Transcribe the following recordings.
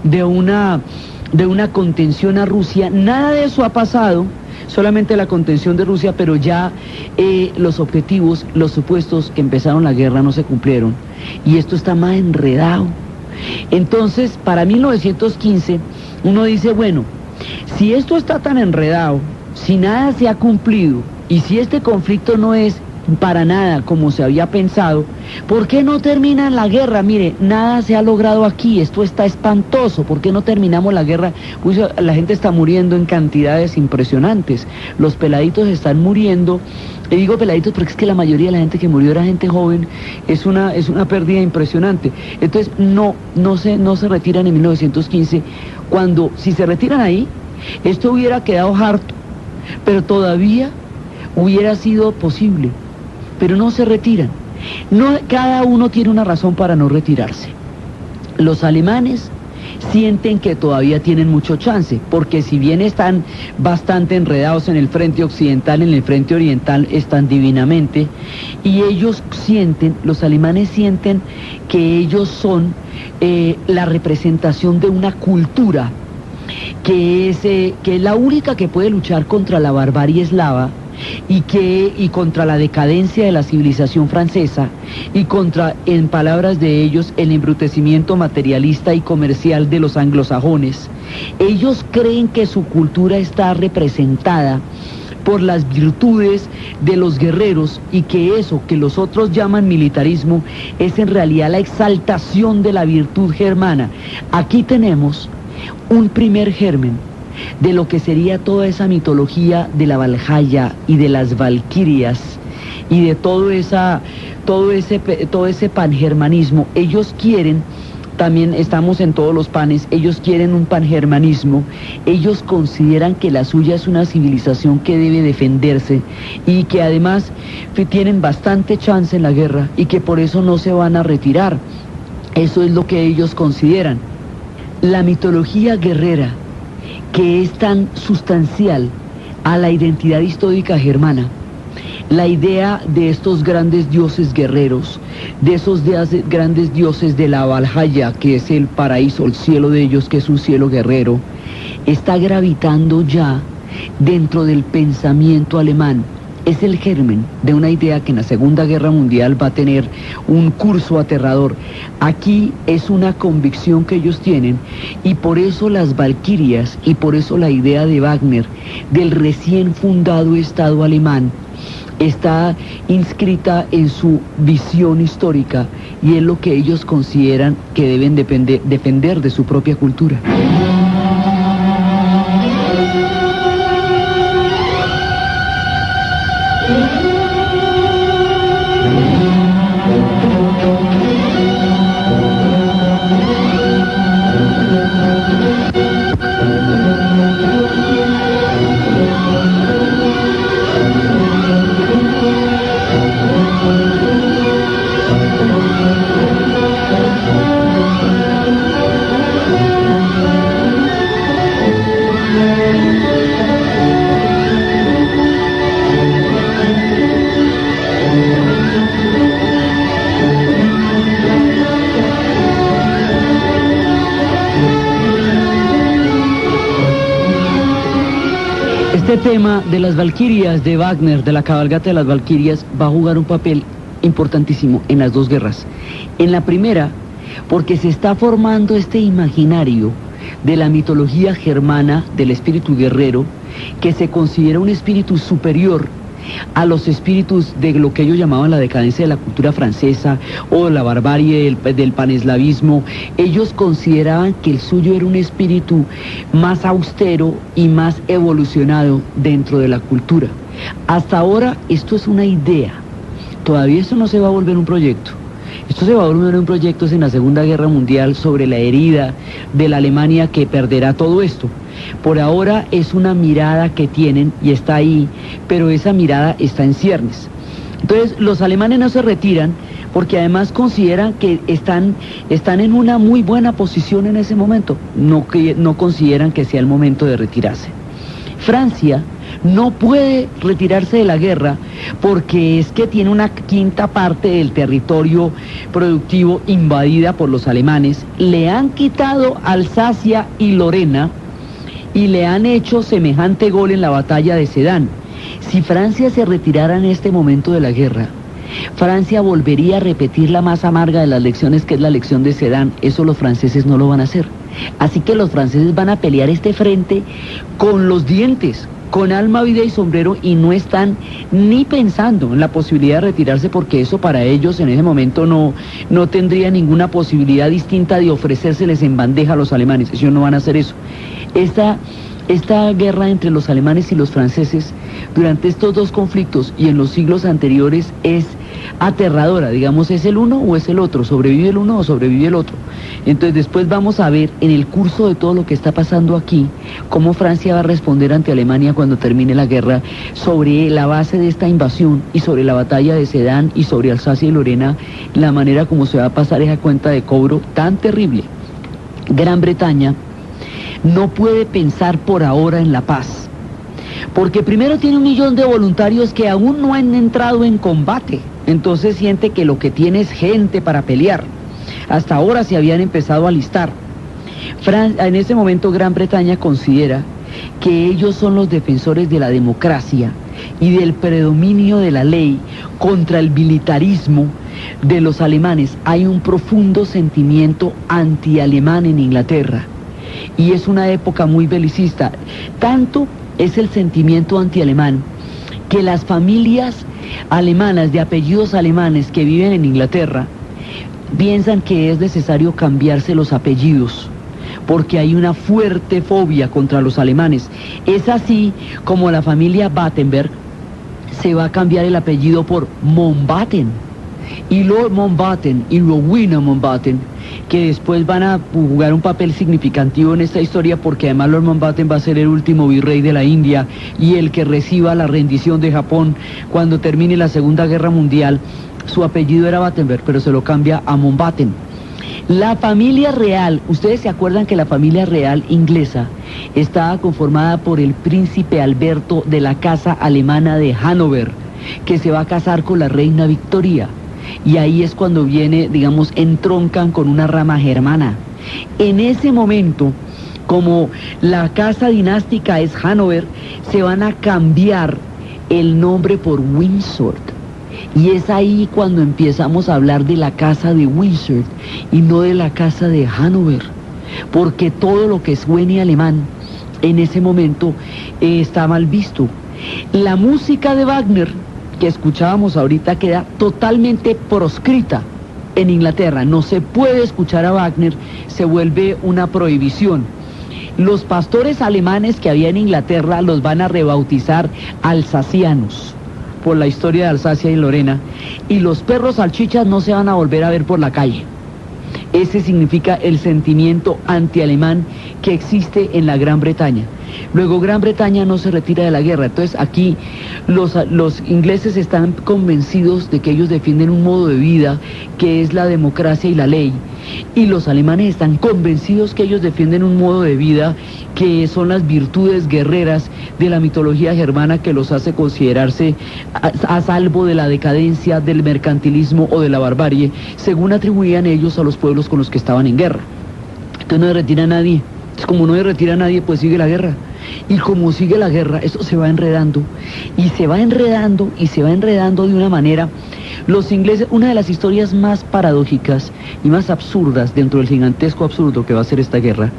de una contención a Rusia. Nada de eso ha pasado, solamente la contención de Rusia, pero ya los objetivos, los supuestos que empezaron la guerra no se cumplieron. Y esto está más enredado. Entonces, para 1915, uno dice, bueno, si esto está tan enredado, si nada se ha cumplido, y si este conflicto no es para nada como se había pensado, ¿por qué no terminan la guerra? Mire, nada se ha logrado aquí, esto está espantoso, ¿por qué no terminamos la guerra? Uy, la gente está muriendo en cantidades impresionantes, los peladitos están muriendo, y digo peladitos porque es que la mayoría de la gente que murió era gente joven, es una pérdida impresionante. Entonces no se retiran en 1915, cuando si se retiran ahí, esto hubiera quedado harto, pero todavía hubiera sido posible. Pero no se retiran. No, cada uno tiene una razón para no retirarse. Los alemanes sienten que todavía tienen mucho chance, porque si bien están bastante enredados en el frente occidental, en el frente oriental están divinamente, y ellos sienten, los alemanes sienten que ellos son la representación de una cultura que es la única que puede luchar contra la barbarie eslava, y contra la decadencia de la civilización francesa, y contra, en palabras de ellos, el embrutecimiento materialista y comercial de los anglosajones. Ellos creen que su cultura está representada por las virtudes de los guerreros, y que eso que los otros llaman militarismo es en realidad la exaltación de la virtud germana. Aquí tenemos un primer germen de lo que sería toda esa mitología de la Valhalla y de las valquirias y de todo ese pangermanismo. Ellos quieren, también estamos en todos los panes, ellos quieren un pangermanismo. Ellos consideran que la suya es una civilización que debe defenderse y que además tienen bastante chance en la guerra y que por eso no se van a retirar. Eso es lo que ellos consideran. La mitología guerrera, que es tan sustancial a la identidad histórica germana, la idea de estos grandes dioses guerreros, de esos grandes dioses de la Valhalla, que es el paraíso, el cielo de ellos, que es un cielo guerrero, está gravitando ya dentro del pensamiento alemán. Es el germen de una idea que en la Segunda Guerra Mundial va a tener un curso aterrador. Aquí es una convicción que ellos tienen, y por eso las valquirias, y por eso la idea de Wagner, del recién fundado Estado alemán, está inscrita en su visión histórica, y es lo que ellos consideran que deben defender de su propia cultura. Este tema de las valquirias de Wagner, de la cabalgata de las valquirias, va a jugar un papel importantísimo en las dos guerras. En la primera, porque se está formando este imaginario de la mitología germana, del espíritu guerrero, que se considera un espíritu superior a los espíritus de lo que ellos llamaban la decadencia de la cultura francesa o la barbarie del paneslavismo. Ellos consideraban que el suyo era un espíritu más austero y más evolucionado dentro de la cultura. Hasta ahora esto es una idea, todavía esto no se va a volver un proyecto. Esto se va a volver un proyecto en la Segunda Guerra Mundial, sobre la herida de la Alemania que perderá todo esto. Por ahora es una mirada que tienen y está ahí, pero esa mirada está en ciernes. Entonces los alemanes no se retiran porque además consideran que están en una muy buena posición en ese momento. No consideran que sea el momento de retirarse. Francia no puede retirarse de la guerra porque es que tiene una quinta parte del territorio productivo invadida por los alemanes, le han quitado Alsacia y Lorena y le han hecho semejante gol en la batalla de Sedán. Si Francia se retirara en este momento de la guerra, Francia volvería a repetir la más amarga de las lecciones, que es la lección de Sedán. Eso los franceses no lo van a hacer. Así que los franceses van a pelear este frente con los dientes, con alma, vida y sombrero, y no están ni pensando en la posibilidad de retirarse, porque eso para ellos en ese momento no tendría ninguna posibilidad distinta de ofrecérseles en bandeja a los alemanes. Ellos no van a hacer eso. Esta guerra entre los alemanes y los franceses durante estos dos conflictos y en los siglos anteriores es aterradora, digamos, ¿es el uno o es el otro? ¿Sobrevive el uno o sobrevive el otro? Entonces después vamos a ver en el curso de todo lo que está pasando aquí, cómo Francia va a responder ante Alemania cuando termine la guerra, sobre la base de esta invasión y sobre la batalla de Sedán y sobre Alsacia y Lorena, la manera como se va a pasar esa cuenta de cobro tan terrible. Gran Bretaña no puede pensar por ahora en la paz, porque primero tiene 1 millón de voluntarios que aún no han entrado en combate, entonces siente que lo que tiene es gente para pelear. Hasta ahora se habían empezado a alistar. En ese momento Gran Bretaña considera que ellos son los defensores de la democracia y del predominio de la ley contra el militarismo de los alemanes. Hay un profundo sentimiento anti-alemán en Inglaterra. Y es una época muy belicista. Tanto es el sentimiento anti-alemán que las familias alemanas de apellidos alemanes que viven en Inglaterra piensan que es necesario cambiarse los apellidos, porque hay una fuerte fobia contra los alemanes. Es así como la familia Battenberg se va a cambiar el apellido por Mountbatten, y Lord Mountbatten y Rowena Mountbatten, que después van a jugar un papel significativo en esta historia, porque además Lord Mountbatten va a ser el último virrey de la India y el que reciba la rendición de Japón cuando termine la Segunda Guerra Mundial. Su apellido era Battenberg, pero se lo cambia a Mountbatten. La familia real, ustedes se acuerdan que la familia real inglesa estaba conformada por el príncipe Alberto de la casa alemana de Hannover, que se va a casar con la reina Victoria. Y ahí es cuando viene, digamos, entroncan con una rama germana. En ese momento, como la casa dinástica es Hannover, se van a cambiar el nombre por Windsor. Y es ahí cuando empezamos a hablar de la casa de Windsor y no de la casa de Hannover, porque todo lo que suene alemán en ese momento está mal visto. La música de Wagner que escuchábamos ahorita queda totalmente proscrita en Inglaterra. No se puede escuchar a Wagner, se vuelve una prohibición. Los pastores alemanes que había en Inglaterra los van a rebautizar alsacianos por la historia de Alsacia y Lorena, y los perros salchichas no se van a volver a ver por la calle. Ese significa el sentimiento antialemán que existe en la Gran Bretaña. Luego Gran Bretaña no se retira de la guerra, entonces aquí los ingleses están convencidos de que ellos defienden un modo de vida que es la democracia y la ley, y los alemanes están convencidos que ellos defienden un modo de vida que son las virtudes guerreras de la mitología germana, que los hace considerarse a salvo de la decadencia, del mercantilismo o de la barbarie, según atribuían ellos a los pueblos con los que estaban en guerra. Entonces no se retira a nadie. Entonces, como no se retira a nadie, pues sigue la guerra. Y como sigue la guerra, esto se va enredando, y se va enredando, y se va enredando de una manera. Los ingleses, una de las historias más paradójicas y más absurdas dentro del gigantesco absurdo que va a ser esta guerra,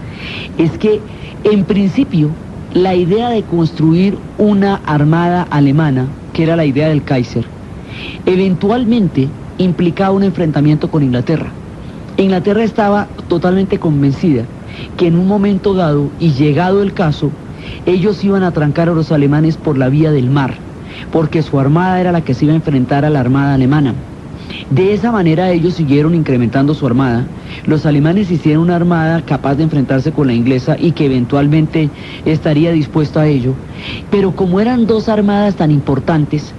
es que, en principio, la idea de construir una armada alemana, que era la idea del Kaiser, eventualmente implicaba un enfrentamiento con Inglaterra. Inglaterra estaba totalmente convencida que en un momento dado, y llegado el caso, ellos iban a trancar a los alemanes por la vía del mar, porque su armada era la que se iba a enfrentar a la armada alemana. De esa manera ellos siguieron incrementando su armada. Los alemanes hicieron una armada capaz de enfrentarse con la inglesa y que eventualmente estaría dispuesta a ello. Pero como eran dos armadas tan importantes,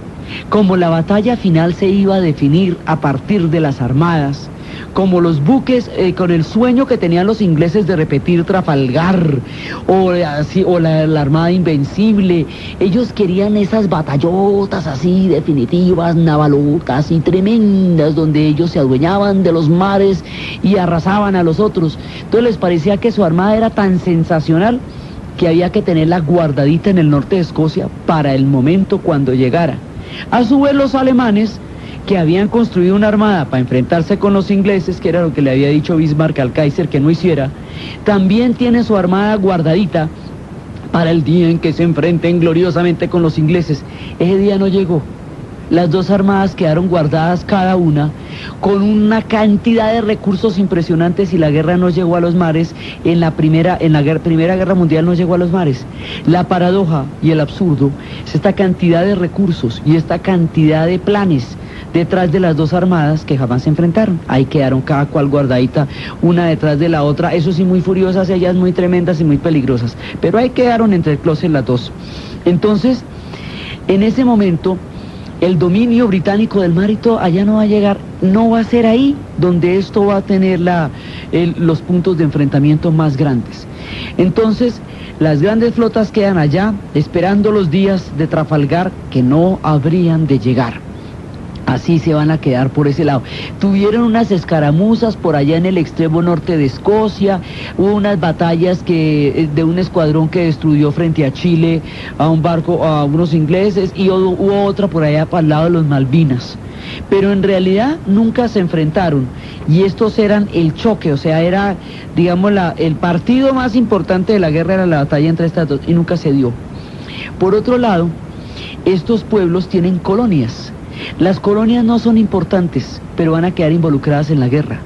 como la batalla final se iba a definir a partir de las armadas, como los buques con el sueño que tenían los ingleses de repetir Trafalgar, o así, o la Armada Invencible. Ellos querían esas batallotas así definitivas, navalotas y tremendas, donde ellos se adueñaban de los mares y arrasaban a los otros. Entonces les parecía que su armada era tan sensacional que había que tenerla guardadita en el norte de Escocia para el momento cuando llegara. A su vez los alemanes, que habían construido una armada para enfrentarse con los ingleses, que era lo que le había dicho Bismarck al Kaiser que no hiciera, también tienen su armada guardadita para el día en que se enfrenten gloriosamente con los ingleses. Ese día no llegó. Las dos armadas quedaron guardadas cada una con una cantidad de recursos impresionantes y la guerra no llegó a los mares. Primera Guerra Mundial no llegó a los mares. La paradoja y el absurdo es esta cantidad de recursos y esta cantidad de planes detrás de las dos armadas que jamás se enfrentaron. Ahí quedaron cada cual guardadita, una detrás de la otra, eso sí, muy furiosas, ellas muy tremendas y muy peligrosas, pero ahí quedaron entre el closet las dos. Entonces, en ese momento, el dominio británico del mar y todo, allá no va a llegar, no va a ser ahí donde esto va a tener los puntos de enfrentamiento más grandes. Entonces, las grandes flotas quedan allá, esperando los días de Trafalgar, que no habrían de llegar. Así se van a quedar por ese lado. Tuvieron unas escaramuzas por allá en el extremo norte de Escocia, hubo unas batallas de un escuadrón que destruyó frente a Chile a un barco, a unos ingleses, y hubo otra por allá para el lado de los Malvinas. Pero en realidad nunca se enfrentaron, y estos eran el choque, o sea, era, digamos, el partido más importante de la guerra era la batalla entre estas dos, y nunca se dio. Por otro lado, estos pueblos tienen colonias. Las colonias no son importantes, pero van a quedar involucradas en la guerra.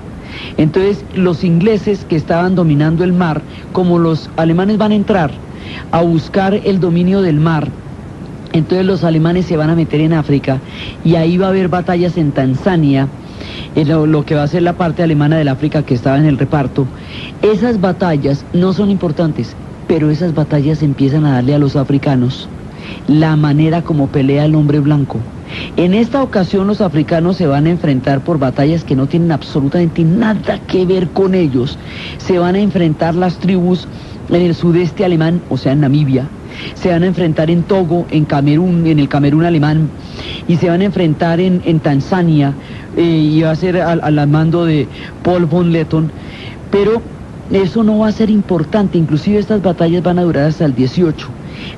Entonces, los ingleses que estaban dominando el mar, como los alemanes van a entrar a buscar el dominio del mar, entonces los alemanes se van a meter en África y ahí va a haber batallas en Tanzania, lo que va a ser la parte alemana del África que estaba en el reparto. Esas batallas no son importantes, pero esas batallas empiezan a darle a los africanos la manera como pelea el hombre blanco. En esta ocasión los africanos se van a enfrentar por batallas que no tienen absolutamente nada que ver con ellos. Se van a enfrentar las tribus en el sudeste alemán, o sea en Namibia. Se van a enfrentar en Togo, en Camerún, en el Camerún alemán. Y se van a enfrentar en Tanzania, y va a ser al mando de Paul von Letton. Pero eso no va a ser importante, inclusive estas batallas van a durar hasta el 18.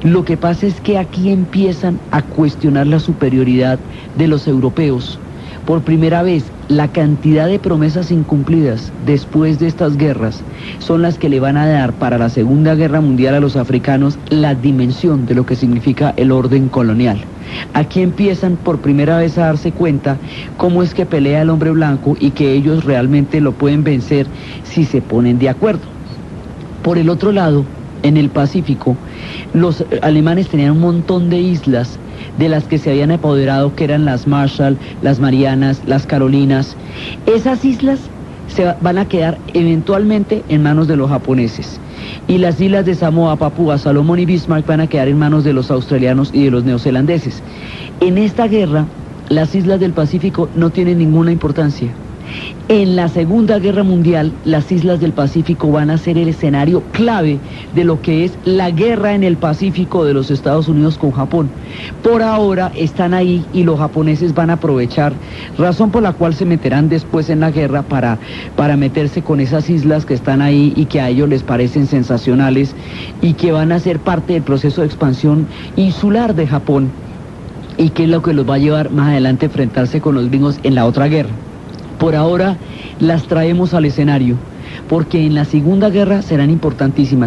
Lo que pasa es que aquí empiezan a cuestionar la superioridad de los europeos. Por primera vez, la cantidad de promesas incumplidas después de estas guerras son las que le van a dar para la Segunda Guerra Mundial a los africanos la dimensión de lo que significa el orden colonial. Aquí empiezan por primera vez a darse cuenta cómo es que pelea el hombre blanco y que ellos realmente lo pueden vencer si se ponen de acuerdo. Por el otro lado, en el Pacífico, los alemanes tenían un montón de islas de las que se habían apoderado, que eran las Marshall, las Marianas, las Carolinas. Esas islas van a quedar eventualmente en manos de los japoneses. Y las islas de Samoa, Papúa, Salomón y Bismarck van a quedar en manos de los australianos y de los neozelandeses. En esta guerra, las islas del Pacífico no tienen ninguna importancia. En la Segunda Guerra Mundial, las islas del Pacífico van a ser el escenario clave de lo que es la guerra en el Pacífico de los Estados Unidos con Japón. Por ahora están ahí y los japoneses van a aprovechar, razón por la cual se meterán después en la guerra para meterse con esas islas que están ahí y que a ellos les parecen sensacionales y que van a ser parte del proceso de expansión insular de Japón, y que es lo que los va a llevar más adelante a enfrentarse con los gringos en la otra guerra. Por ahora las traemos al escenario, porque en la Segunda Guerra serán importantísimas.